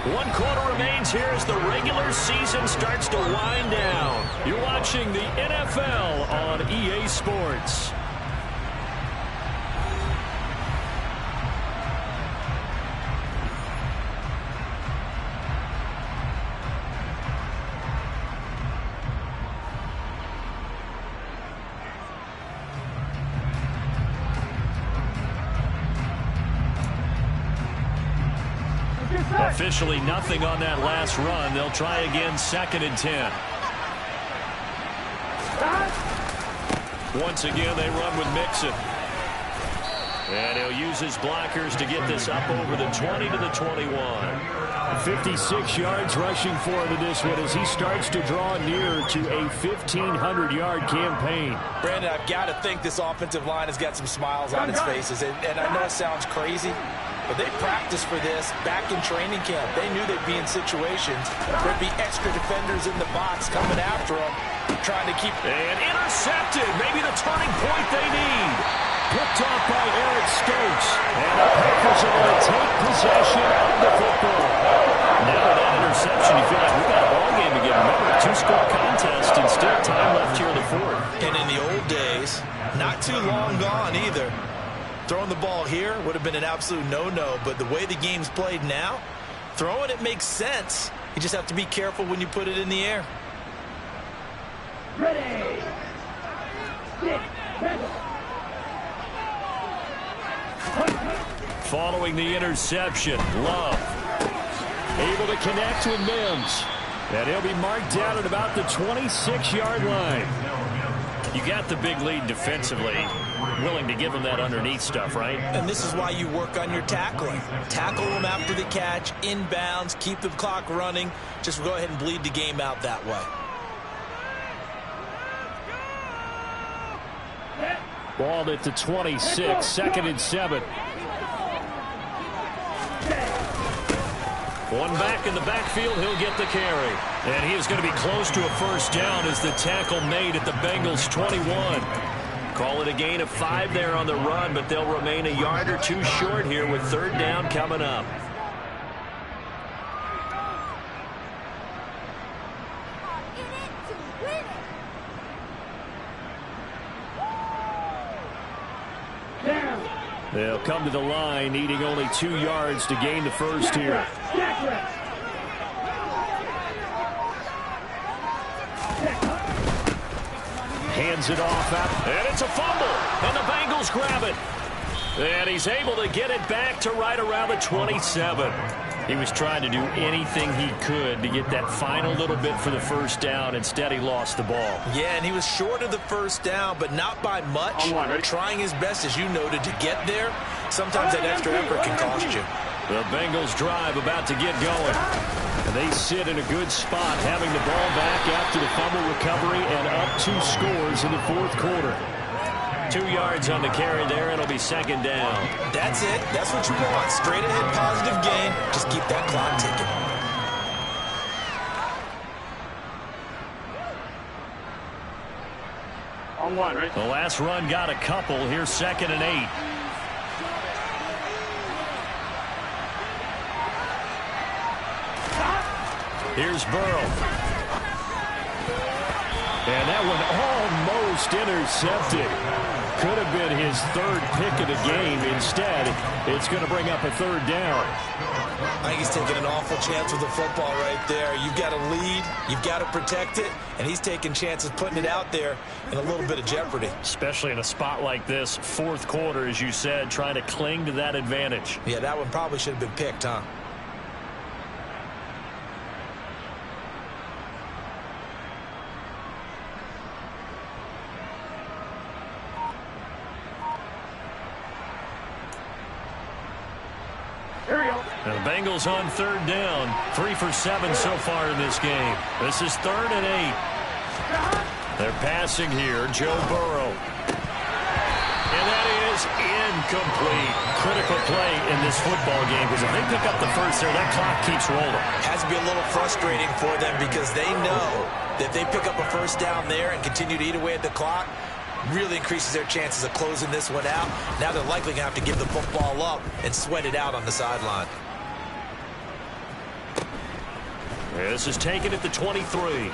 1 quarter remains here as the regular season starts to wind down. You're watching the NFL on EA Sports. Officially nothing on that last run. They'll try again, 2nd and 10. Once again, they run with Mixon. And he'll use his blockers to get this up over the 20 to the 21. 56 yards rushing for him in this one as he starts to draw near to a 1,500-yard campaign. Brandon, I've got to think this offensive line has got some smiles on its faces. And I know it sounds crazy, but they practiced for this back in training camp. They knew they'd be in situations where there'd be extra defenders in the box coming after them, trying to keep... And intercepted. Maybe the turning point they need. Picked off by Eric Stokes. And the Packers are going to take possession of the football. Now with that interception, you feel like we've got a ball game again. Remember, a 2-score contest and still time left here in the 4th. And in the old days, not too long gone either. Throwing the ball here would have been an absolute no-no, but the way the game's played now, throwing it makes sense. You just have to be careful when you put it in the air. Ready. Following the interception, Love. Able to connect with Mims. And he'll be marked down at about the 26-yard line. You got the big lead defensively. Willing to give him that underneath stuff, right? And this is why you work on your tackling. Tackle them after the catch, inbounds, keep the clock running. Just go ahead and bleed the game out that way. Ball at the 26, 2nd and 7. One back in the backfield, he'll get the carry. And he is going to be close to a first down as the tackle made at the Bengals 21. Call it a gain of 5 there on the run, but they'll remain a yard or two short here with 3rd down coming up. They'll come to the line, needing only 2 yards to gain the first here. Hands it off out. And it's a fumble. And the Bengals grab it. And he's able to get it back to right around the 27. He was trying to do anything he could to get that final little bit for the first down. Instead, he lost the ball. Yeah, and he was short of the first down, but not by much. Trying his best, as you noted, to get there. Sometimes that extra effort can cost you. The Bengals drive about to get going. And they sit in a good spot, having the ball back after the fumble recovery and up 2 scores in the 4th quarter. 2 yards on the carry there. It'll be 2nd down. That's it. That's what you want. Straight ahead positive gain. Just keep that clock ticking. On 1, right? The last run got a couple. Here's 2nd and 8. Here's Burrow. And that one almost intercepted. Could have been his 3rd pick of the game. Instead, it's going to bring up a 3rd down. I think he's taking an awful chance with the football right there. You've got to lead. You've got to protect it. And he's taking chances putting it out there in a little bit of jeopardy. Especially in a spot like this, 4th quarter, as you said, trying to cling to that advantage. Yeah, that one probably should have been picked, huh? Now the Bengals on 3rd down. 3 for 7 so far in this game. This is 3rd and 8. They're passing here. Joe Burrow. And that is incomplete. Critical play in this football game, because if they pick up the first there, that clock keeps rolling. Has to be a little frustrating for them because they know that they pick up a first down there and continue to eat away at the clock, really increases their chances of closing this one out. Now they're likely going to have to give the football up and sweat it out on the sideline. This is taken at the 23.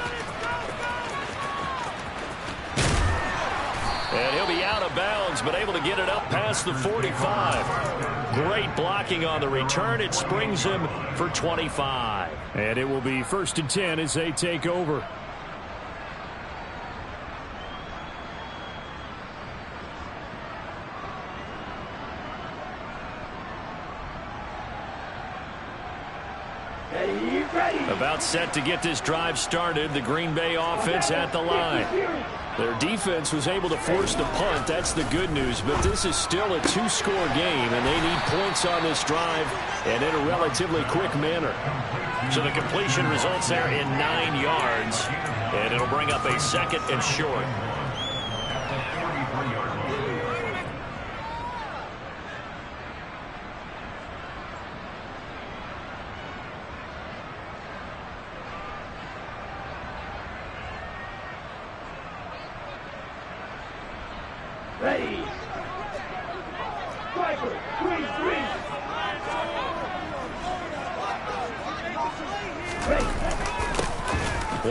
And he'll be out of bounds, but able to get it up past the 45. Great blocking on the return. It springs him for 25. And it will be 1st and 10 as they take over. About set to get this drive started. The Green Bay offense at the line. Their defense was able to force the punt. That's the good news. But this is still a two-score game, and they need points on this drive and in a relatively quick manner. So the completion results there in 9 yards. And it'll bring up a 2nd and short. Ready. Striker, 3-3.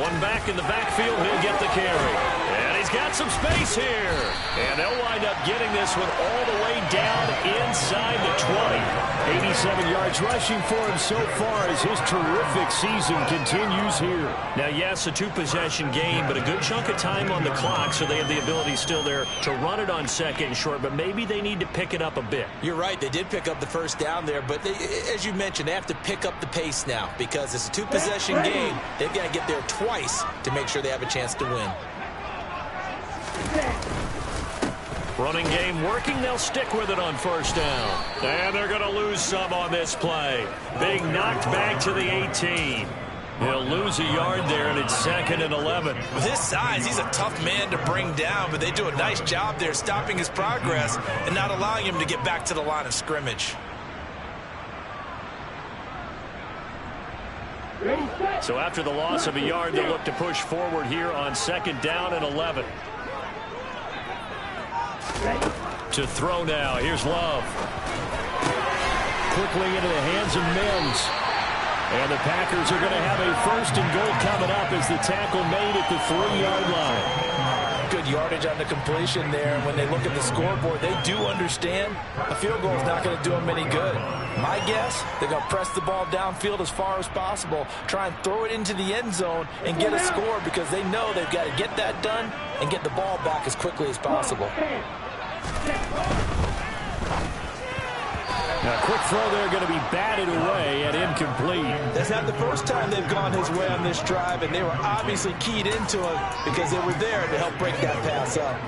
One back in the backfield. He'll get the carry. And he's got some space here. And they'll wind up getting this one all the way down inside the 20. 87 yards rushing for him so far as his terrific season continues here. Now, yes, a 2-possession game, but a good chunk of time on the clock, so they have the ability still there to run it on 2nd and short, but maybe they need to pick it up a bit. You're right. They did pick up the first down there, but as you mentioned, they have to pick up the pace now because it's a 2-possession game. They've got to get there twice to make sure they have a chance to win. Running game working. They'll stick with it on 1st down. And they're going to lose some on this play. Being knocked back to the 18. He'll lose a yard there, and it's 2nd and 11. With his size, he's a tough man to bring down, but they do a nice job there stopping his progress and not allowing him to get back to the line of scrimmage. So after the loss of a yard, they'll look to push forward here on 2nd down and 11. To throw now. Here's Love. Quickly into the hands of Mims. And the Packers are going to have a 1st and goal coming up as the tackle made at the 3-yard line. Good yardage on the completion there. And when they look at the scoreboard, they do understand a field goal is not going to do them any good. My guess, they're going to press the ball downfield as far as possible, try and throw it into the end zone and get a score because they know they've got to get that done and get the ball back as quickly as possible. Now, a quick throw there going to be batted away and incomplete. That's not the first time they've gone his way on this drive, and they were obviously keyed into him because they were there to help break that pass up.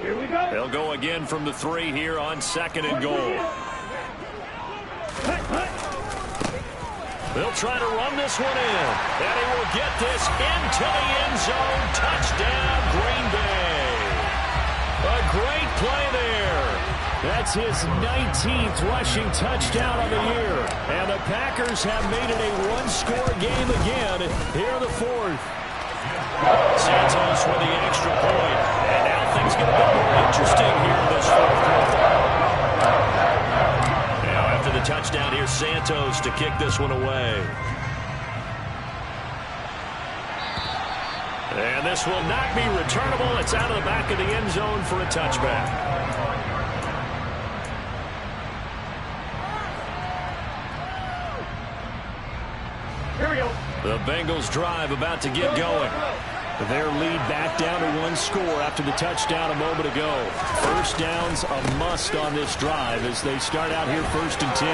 Here we go. They'll go again from the 3 here on 2nd and goal. They'll try to run this one in. And he will get this into the end zone. Touchdown, Green Bay. A great play there. That's his 19th rushing touchdown of the year. And the Packers have made it a one-score game again. Here the 4th. Santos with the extra point. And now things get a bit more interesting here in this 4th quarter. Now after the touchdown, here's Santos to kick this one away. And this will not be returnable. It's out of the back of the end zone for a touchback. Here we go. The Bengals drive about to get going. Their lead back down to 1 score after the touchdown a moment ago. 1st down's a must on this drive as they start out here 1st and 10.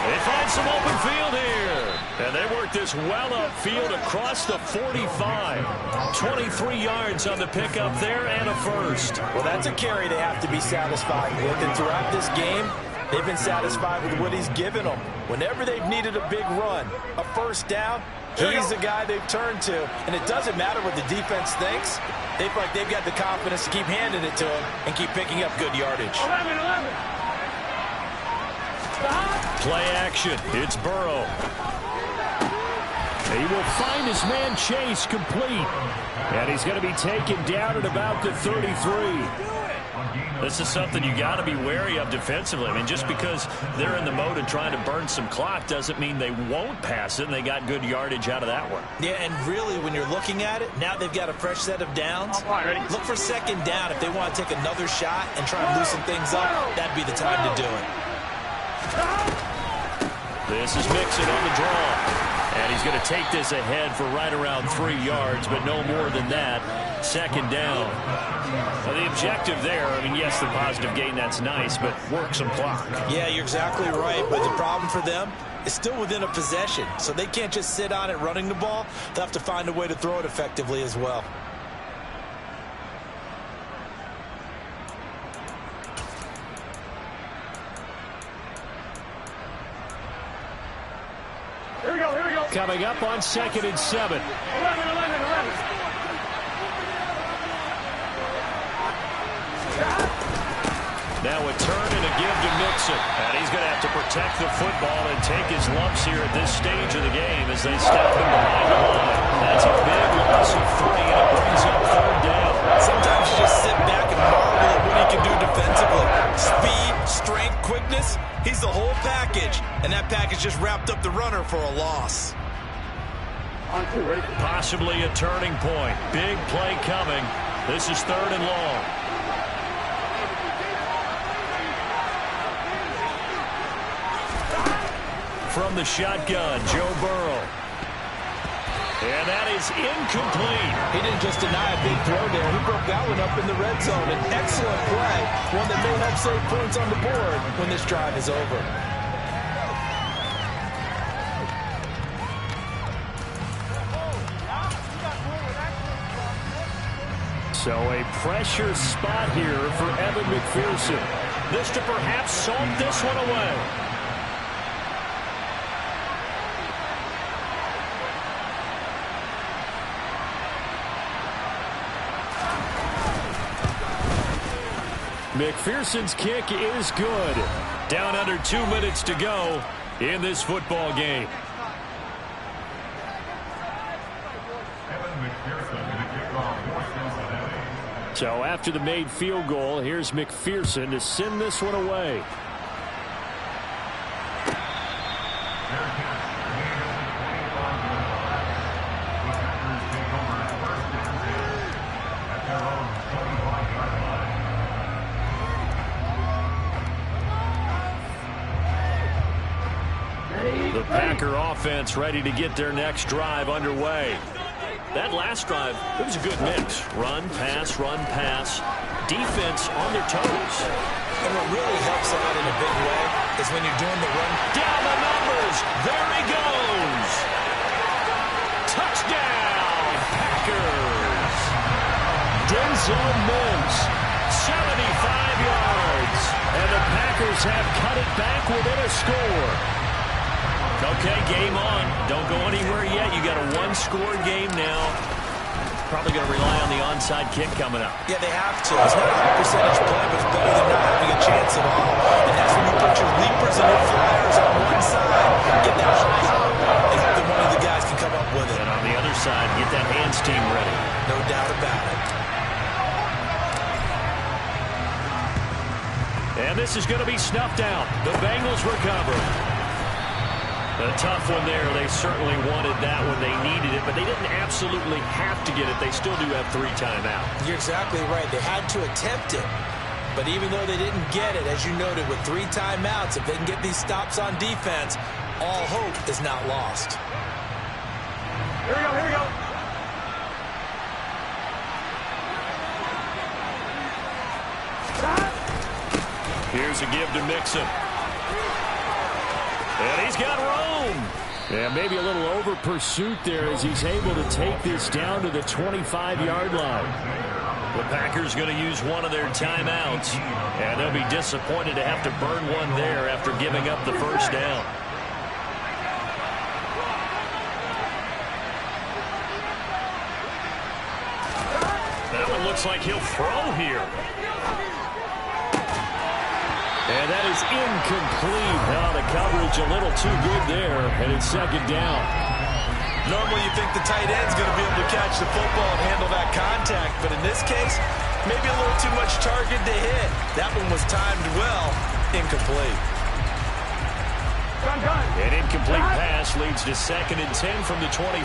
They find some open field here. And they work this well upfield across the 45. 23 yards on the pickup there and a 1st. Well, that's a carry they have to be satisfied with. And throughout this game, they've been satisfied with what he's given them. Whenever they've needed a big run, a 1st down, he's the guy they've turned to. And it doesn't matter what the defense thinks. They feel like they've got the confidence to keep handing it to him and keep picking up good yardage. 11. Play action. It's Burrow. He will find his man Chase complete. And he's going to be taken down at about the 33. This is something you got to be wary of defensively. I mean, just because they're in the mode of trying to burn some clock doesn't mean they won't pass it, and they got good yardage out of that one. Yeah, and really, when you're looking at it, now they've got a fresh set of downs. Look for 2nd down if they want to take another shot and try and loosen things up. That'd be the time to do it. This is Mixon on the draw. And he's going to take this ahead for right around 3 yards, but no more than that. Second down. Well, the objective there, I mean, yes, the positive gain, that's nice, but work some clock. Yeah, you're exactly right, but the problem for them is still within a possession, so they can't just sit on it running the ball. They'll have to find a way to throw it effectively as well. Here we go, here we go. Coming up on 2nd and 7. 11. Now a turn and a give to Mixon. And he's going to have to protect the football and take his lumps here at this stage of the game as they stop him behind the line. That's a big loss of 3, and it brings up 3rd down. Sometimes you just sit back and marvel at what he can do defensively. Speed, strength, quickness. He's the whole package. And that package just wrapped up the runner for a loss. On 2, ready? Possibly a turning point. Big play coming. This is 3rd and long. From the shotgun, Joe Burrow. And that is incomplete. He didn't just deny a big throw there. He broke that one up in the red zone. An excellent play. One that may help save points on the board when this drive is over. So a pressure spot here for Evan McPherson. This to perhaps salt this one away. McPherson's kick is good. Down under 2 minutes to go in this football game. So after the made field goal, here's McPherson to send this one away. The Packer offense ready to get their next drive underway. That last drive, it was a good mix. Run, pass, defense on their toes. And what really helps out in a big way is when you're doing the run. Down the numbers. There he goes. Touchdown, Packers. Denzel Mims, 75 yards. And the Packers have cut it back within a score. Okay, game on. Don't go anywhere yet. You got a one-score game now. Probably going to rely on the onside kick coming up. Yeah, they have to. It's not a high percentage play, but it's better than not having a chance at all. And that's when you put your leapers and your flyers on one side. Get that high hop, and hope that one of the guys can come up with it. And on the other side, get that hands team ready. No doubt about it. And this is going to be snuffed out. The Bengals recover. A tough one there. They certainly wanted that when they needed it, but they didn't absolutely have to get it. They still do have 3 timeouts. You're exactly right. They had to attempt it. But even though they didn't get it, as you noted, with 3 timeouts, if they can get these stops on defense, all hope is not lost. Here we go, here we go. Here's a give to Mixon. And he's got room. And maybe a little over pursuit there as he's able to take this down to the 25-yard line. The Packers going to use one of their timeouts. And they'll be disappointed to have to burn one there after giving up the first down. That one looks like he'll throw here. And that is incomplete. Now the coverage a little too good there, and it's 2nd down. Normally you think the tight end's going to be able to catch the football and handle that contact, but in this case, maybe a little too much target to hit. That one was timed well. Incomplete. An incomplete pass leads to 2nd and 10 from the 25.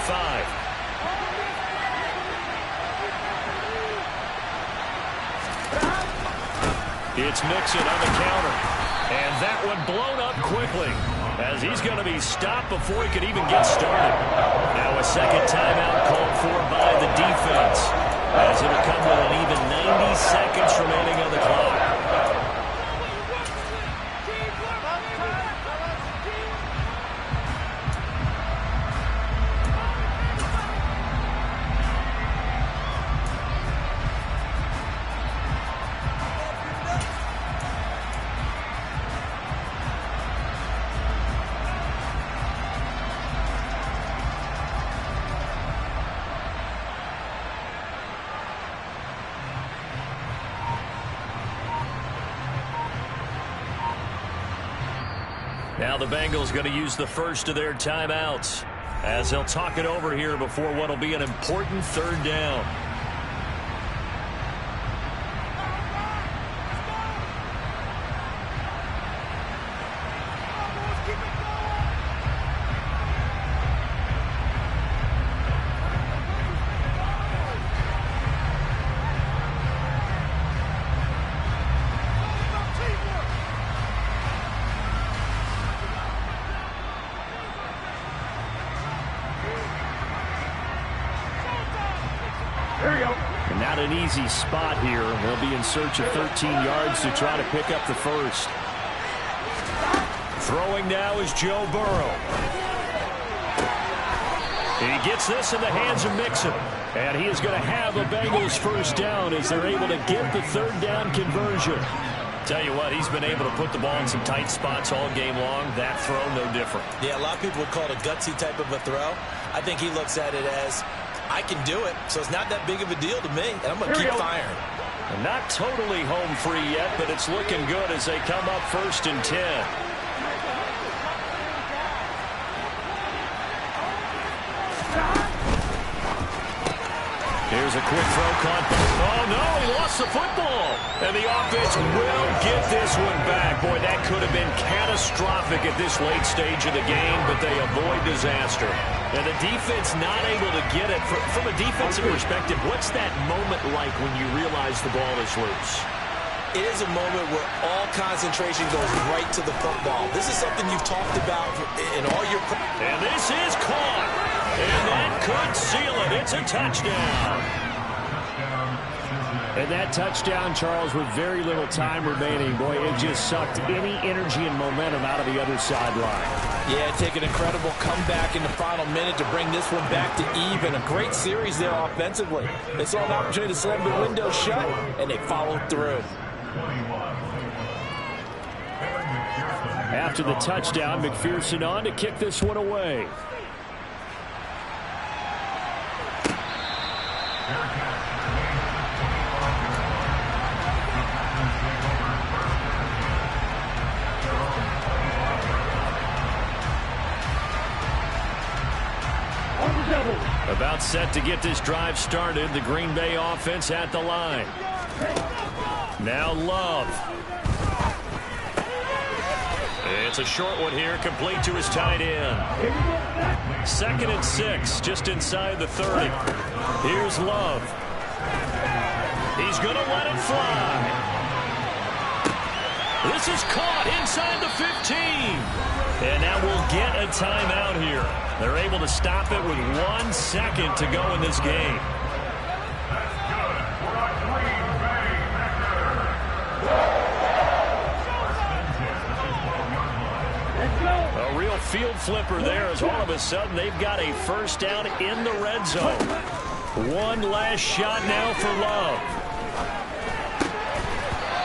It's Mixon on the counter. And that one blown up quickly as he's going to be stopped before he could even get started. Now a second timeout called for by the defense. as it'll come with an even 90 seconds remaining on the clock. Now the Bengals going to use the first of their timeouts as they'll talk it over here before what will be an important third down. Not an easy spot here. They'll be in search of 13 yards to try to pick up the first. Throwing now is Joe Burrow. He gets this in the hands of Mixon. And he is going to have a Bengals first down as they're able to get the third down conversion. Tell you what, he's been able to put the ball in some tight spots all game long. That throw, no different. Yeah, a lot of people would call it a gutsy type of a throw. I think he looks at it as, I can do it, so it's not that big of a deal to me, and I'm going to keep firing. And not totally home free yet, but it's looking good as they come up 1st and 10. Here's a quick throw caught. Oh, no, he lost the football. And the offense will get this one back. Boy, that could have been catastrophic at this late stage of the game, but they avoid disaster. And the defense not able to get it. From a defensive perspective, what's that moment like when you realize the ball is loose? It is a moment where all concentration goes right to the football. This is something you've talked about in all your... And this is caught. And that could seal it. It's a touchdown. And that touchdown, Charles, with very little time remaining. Boy, it just sucked any energy and momentum out of the other sideline. Yeah, take an incredible comeback in the final minute to bring this one back to even. A great series there offensively. They saw an opportunity to slam the window shut, and they followed through. After the touchdown, McPherson on to kick this one away. About set to get this drive started. The Green Bay offense at the line. Now Love. It's a short one here, complete to his tight end. 2nd and 6, just inside the 30. Here's Love. He's going to let it fly. This is caught inside the 15. And now we'll get a timeout here. They're able to stop it with 1 second to go in this game. A real field flipper there as all of a sudden they've got a first down in the red zone. One last shot now for Love.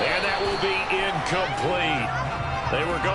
And that will be incomplete. They were going